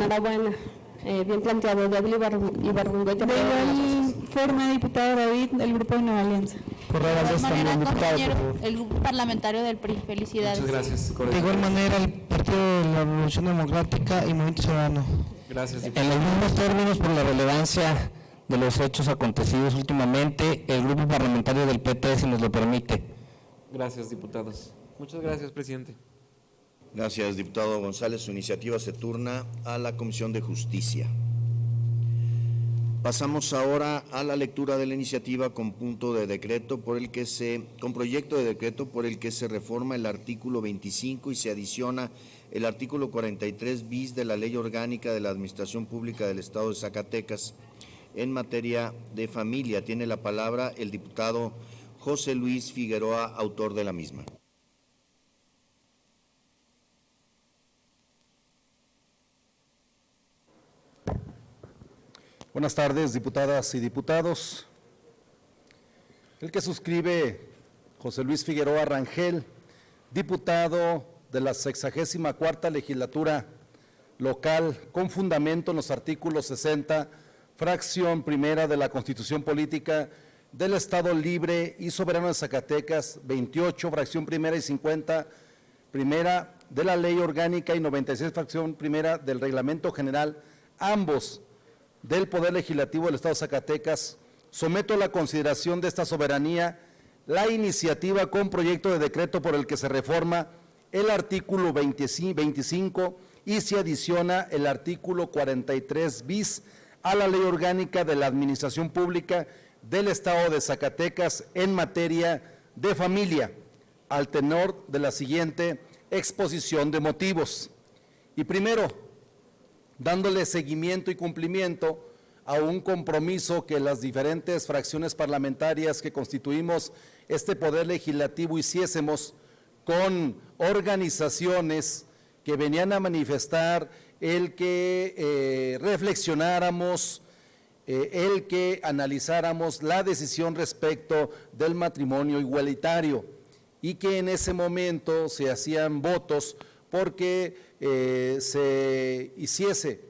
enhorabuena. Bien planteado, David Ibargüengoitia. De igual forma, diputado David, del Grupo de Nueva Alianza. Correa Valdés también, diputado, por favor. El grupo parlamentario del PRI, felicidades. Muchas gracias. De igual manera, el Partido de la Revolución Democrática y Movimiento Ciudadano. Gracias, diputado. En los mismos términos, por la relevancia de los hechos acontecidos últimamente, el grupo parlamentario del PT, si nos lo permite. Gracias, diputados. Muchas gracias, presidente. Gracias, diputado González. Su iniciativa se turna a la Comisión de Justicia. Pasamos ahora a la lectura de la iniciativa con proyecto de decreto por el que se reforma el artículo 25 y se adiciona el artículo 43 bis de la Ley Orgánica de la Administración Pública del Estado de Zacatecas en materia de familia. Tiene la palabra el diputado José Luis Figueroa, autor de la misma. Buenas tardes, diputadas y diputados. El que suscribe José Luis Figueroa Rangel, diputado de la 64ª legislatura local, con fundamento en los artículos 60, fracción primera de la Constitución Política del Estado Libre y Soberano de Zacatecas, 28, fracción primera y 50, primera de la Ley Orgánica y 96, fracción primera del Reglamento General, ambos del Poder Legislativo del Estado de Zacatecas, someto a la consideración de esta soberanía la iniciativa con proyecto de decreto por el que se reforma el artículo 25 y se adiciona el artículo 43 bis a la Ley Orgánica de la Administración Pública del Estado de Zacatecas en materia de familia, al tenor de la siguiente exposición de motivos. Y primero, dándole seguimiento y cumplimiento a un compromiso que las diferentes fracciones parlamentarias que constituimos este Poder Legislativo hiciésemos con organizaciones que venían a manifestar el que reflexionáramos, el que analizáramos la decisión respecto del matrimonio igualitario y que en ese momento se hacían votos porque se hiciese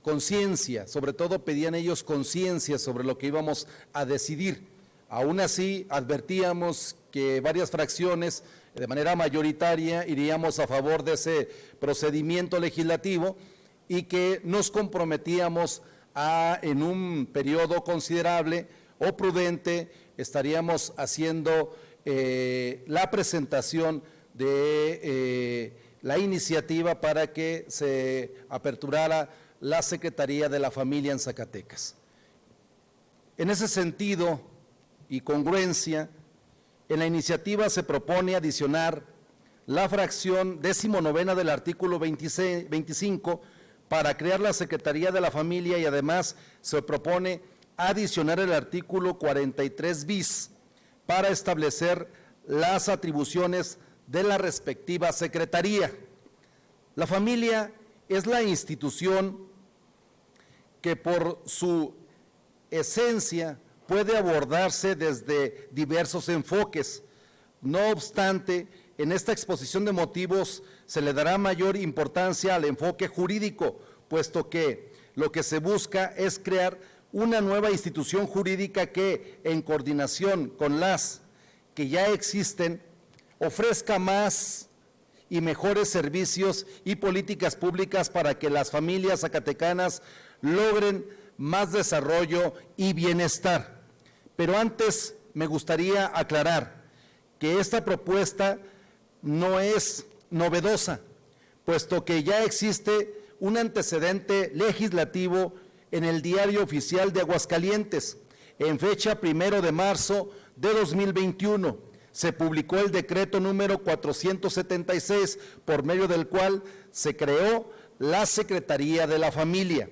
conciencia, sobre todo pedían ellos conciencia sobre lo que íbamos a decidir. Aún así, advertíamos que varias fracciones, de manera mayoritaria, iríamos a favor de ese procedimiento legislativo y que nos comprometíamos a, en un periodo considerable o prudente, estaríamos haciendo la presentación de la iniciativa para que se aperturara la Secretaría de la Familia en Zacatecas. En ese sentido y congruencia, en la iniciativa se propone adicionar la fracción 19ª del artículo 25 para crear la Secretaría de la Familia y además se propone adicionar el artículo 43 bis para establecer las atribuciones de la respectiva secretaría. La familia es la institución que por su esencia puede abordarse desde diversos enfoques. No obstante, en esta exposición de motivos se le dará mayor importancia al enfoque jurídico, puesto que lo que se busca es crear una nueva institución jurídica que, en coordinación con las que ya existen, ofrezca más y mejores servicios y políticas públicas para que las familias zacatecanas logren más desarrollo y bienestar. Pero antes me gustaría aclarar que esta propuesta no es novedosa, puesto que ya existe un antecedente legislativo en el Diario Oficial de Aguascalientes. En fecha 1 de marzo de 2021, se publicó el decreto número 476, por medio del cual se creó la Secretaría de la Familia.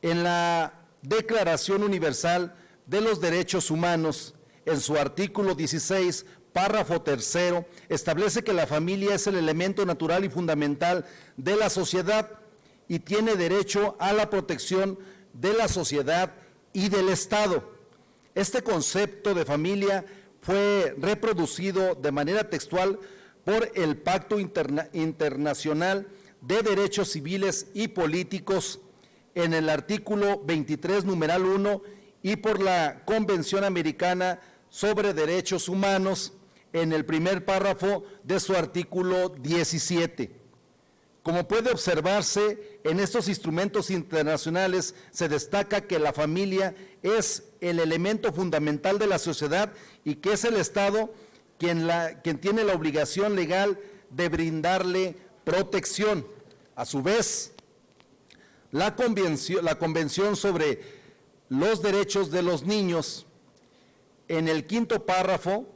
En la Declaración Universal de los Derechos Humanos, en su artículo 16, párrafo 3, establece que la familia es el elemento natural y fundamental de la sociedad y tiene derecho a la protección de la sociedad y del Estado. Este concepto de familia fue reproducido de manera textual por el Pacto Internacional de derechos civiles y políticos en el artículo 23, numeral 1, y por la Convención Americana sobre Derechos Humanos en el primer párrafo de su artículo 17. Como puede observarse, en estos instrumentos internacionales se destaca que la familia es el elemento fundamental de la sociedad y que es el Estado quien tiene la obligación legal de brindarle protección. A su vez, la Convención sobre los Derechos de los Niños, en el quinto párrafo,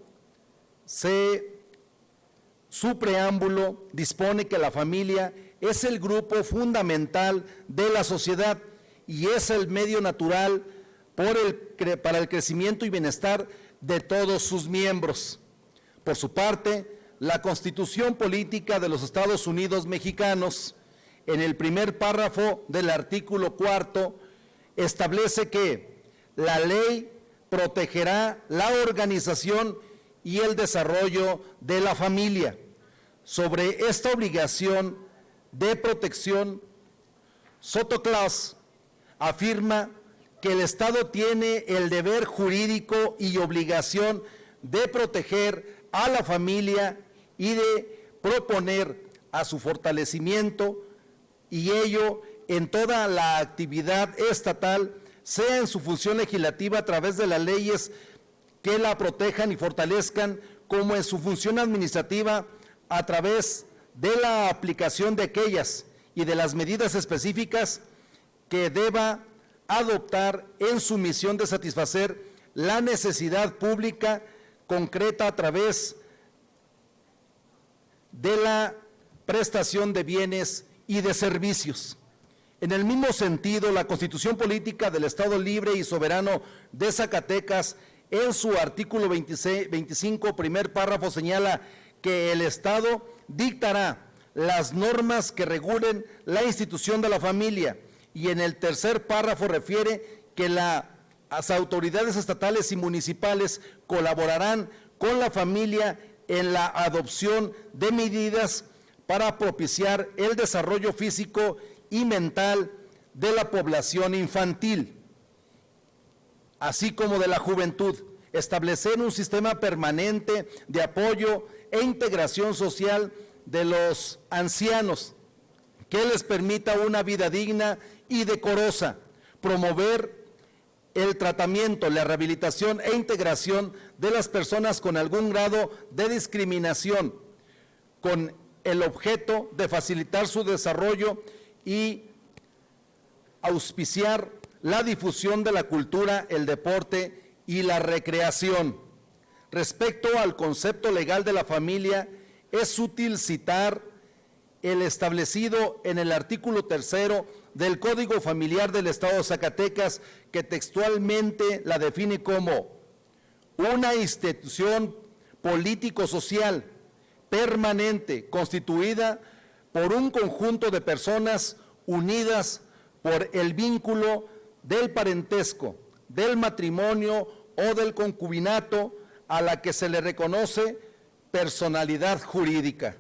su preámbulo dispone que la familia es el grupo fundamental de la sociedad y es el medio natural para el crecimiento y bienestar de todos sus miembros. Por su parte, la Constitución Política de los Estados Unidos Mexicanos, en el primer párrafo del artículo 4, establece que la ley protegerá la organización y el desarrollo de la familia. Sobre esta obligación de protección, Soto Claus afirma que el Estado tiene el deber jurídico y obligación de proteger a la familia y de proponer a su fortalecimiento, y ello en toda la actividad estatal, sea en su función legislativa a través de las leyes que la protejan y fortalezcan, como en su función administrativa a través de la aplicación de aquellas y de las medidas específicas que deba adoptar en su misión de satisfacer la necesidad pública concreta a través de la prestación de bienes y de servicios. En el mismo sentido, la Constitución Política del Estado Libre y Soberano de Zacatecas, en su artículo 25, primer párrafo, señala que el Estado dictará las normas que regulen la institución de la familia, y en el tercer párrafo refiere que las autoridades estatales y municipales colaborarán con la familia en la adopción de medidas para propiciar el desarrollo físico y mental de la población infantil, así como de la juventud, establecer un sistema permanente de apoyo e integración social de los ancianos que les permita una vida digna y decorosa, promover el tratamiento, la rehabilitación e integración de las personas con algún grado de discriminación, con el objeto de facilitar su desarrollo y auspiciar la difusión de la cultura, el deporte y la recreación. Respecto al concepto legal de la familia, es útil citar el establecido en el artículo 3 del Código Familiar del Estado de Zacatecas, que textualmente la define como una institución político-social permanente constituida por un conjunto de personas unidas por el vínculo del parentesco, del matrimonio o del concubinato, a la que se le reconoce personalidad jurídica.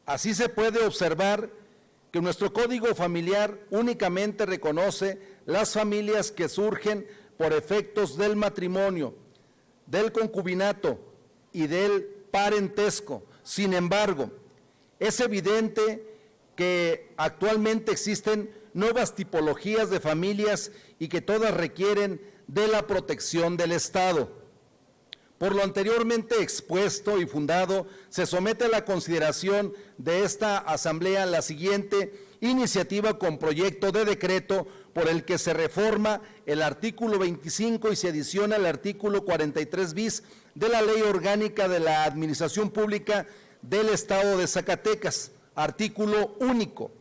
Así se puede observar que nuestro Código Familiar únicamente reconoce las familias que surgen por efectos del matrimonio, del concubinato y del parentesco. Sin embargo, es evidente que actualmente existen nuevas tipologías de familias y que todas requieren de la protección del Estado. Por lo anteriormente expuesto y fundado, se somete a la consideración de esta Asamblea la siguiente iniciativa con proyecto de decreto por el que se reforma el artículo 25 y se adiciona el artículo 43 bis de la Ley Orgánica de la Administración Pública del Estado de Zacatecas, artículo único.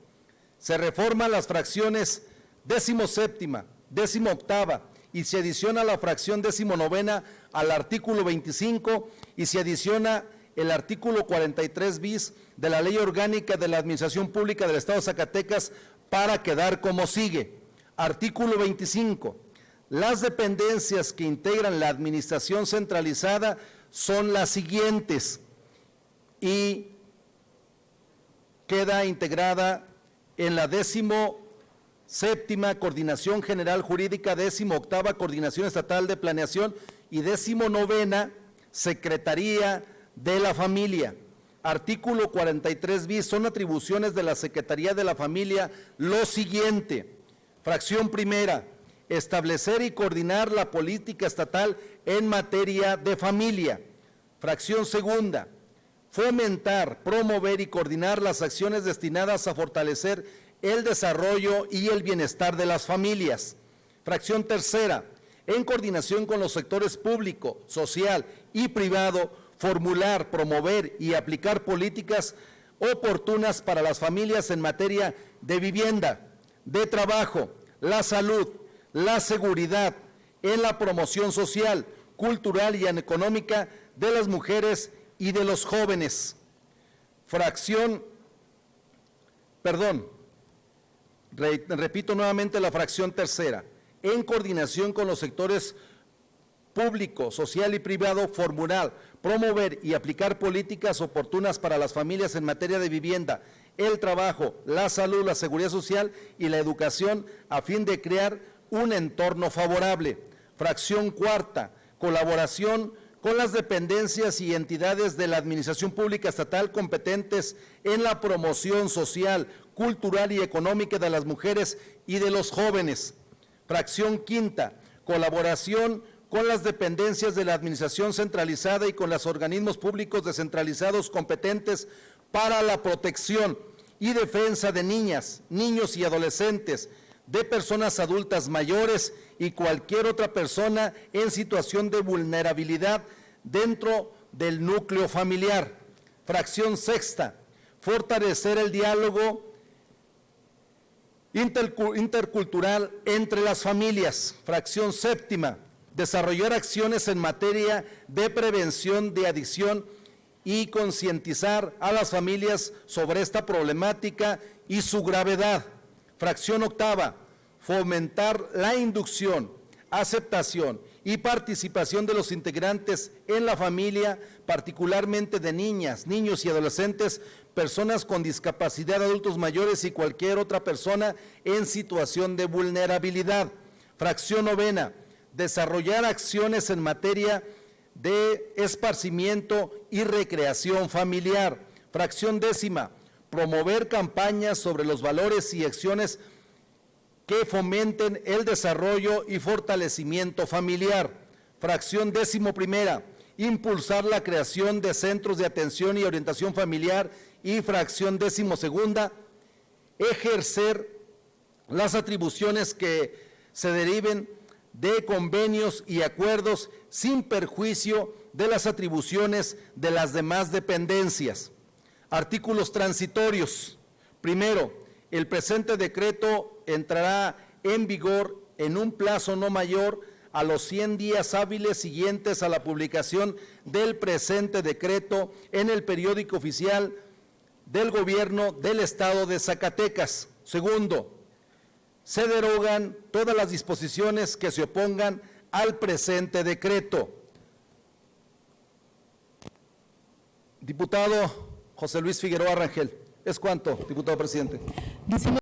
Se reforman las fracciones 17ª, 18ª, y se adiciona la fracción 19ª al artículo 25 y se adiciona el artículo 43 bis de la Ley Orgánica de la Administración Pública del Estado de Zacatecas para quedar como sigue. Artículo 25. Las dependencias que integran la administración centralizada son las siguientes y queda integrada en la 17ª Coordinación General Jurídica, 18ª Coordinación Estatal de Planeación y 19ª Secretaría de la Familia. Artículo 43 bis, son atribuciones de la Secretaría de la Familia lo siguiente. Fracción primera, establecer y coordinar la política estatal en materia de familia. Fracción segunda, fomentar, promover y coordinar las acciones destinadas a fortalecer el desarrollo y el bienestar de las familias. Fracción tercera, en coordinación con los sectores público, social y privado, formular, promover y aplicar políticas oportunas para las familias en materia de vivienda, de trabajo, la salud, la seguridad, en la promoción social, cultural y económica de las mujeres y de los jóvenes. Repito nuevamente la fracción tercera, en coordinación con los sectores público, social y privado, formular, promover y aplicar políticas oportunas para las familias en materia de vivienda, el trabajo, la salud, la seguridad social y la educación a fin de crear un entorno favorable. Fracción cuarta, colaboración con las dependencias y entidades de la Administración Pública Estatal competentes en la promoción social, cultural y económica de las mujeres y de los jóvenes. Fracción quinta, colaboración con las dependencias de la Administración Centralizada y con los organismos públicos descentralizados competentes para la protección y defensa de niñas, niños y adolescentes, de personas adultas mayores y cualquier otra persona en situación de vulnerabilidad dentro del núcleo familiar. Fracción sexta, fortalecer el diálogo intercultural entre las familias. Fracción séptima, desarrollar acciones en materia de prevención de adicción y concientizar a las familias sobre esta problemática y su gravedad. Fracción octava, fomentar la inducción, aceptación y participación de los integrantes en la familia, particularmente de niñas, niños y adolescentes, personas con discapacidad, adultos mayores y cualquier otra persona en situación de vulnerabilidad. Fracción novena, desarrollar acciones en materia de esparcimiento y recreación familiar. Fracción décima, promover campañas sobre los valores y acciones que fomenten el desarrollo y fortalecimiento familiar. Fracción décimo primera, impulsar la creación de centros de atención y orientación familiar. Y fracción décimo segunda, ejercer las atribuciones que se deriven de convenios y acuerdos sin perjuicio de las atribuciones de las demás dependencias. Artículos transitorios. Primero, el presente decreto entrará en vigor en un plazo no mayor a los 100 días hábiles siguientes a la publicación del presente decreto en el periódico oficial del Gobierno del Estado de Zacatecas. Segundo, se derogan todas las disposiciones que se opongan al presente decreto. Diputado José Luis Figueroa Rangel, ¿es cuánto, diputado presidente?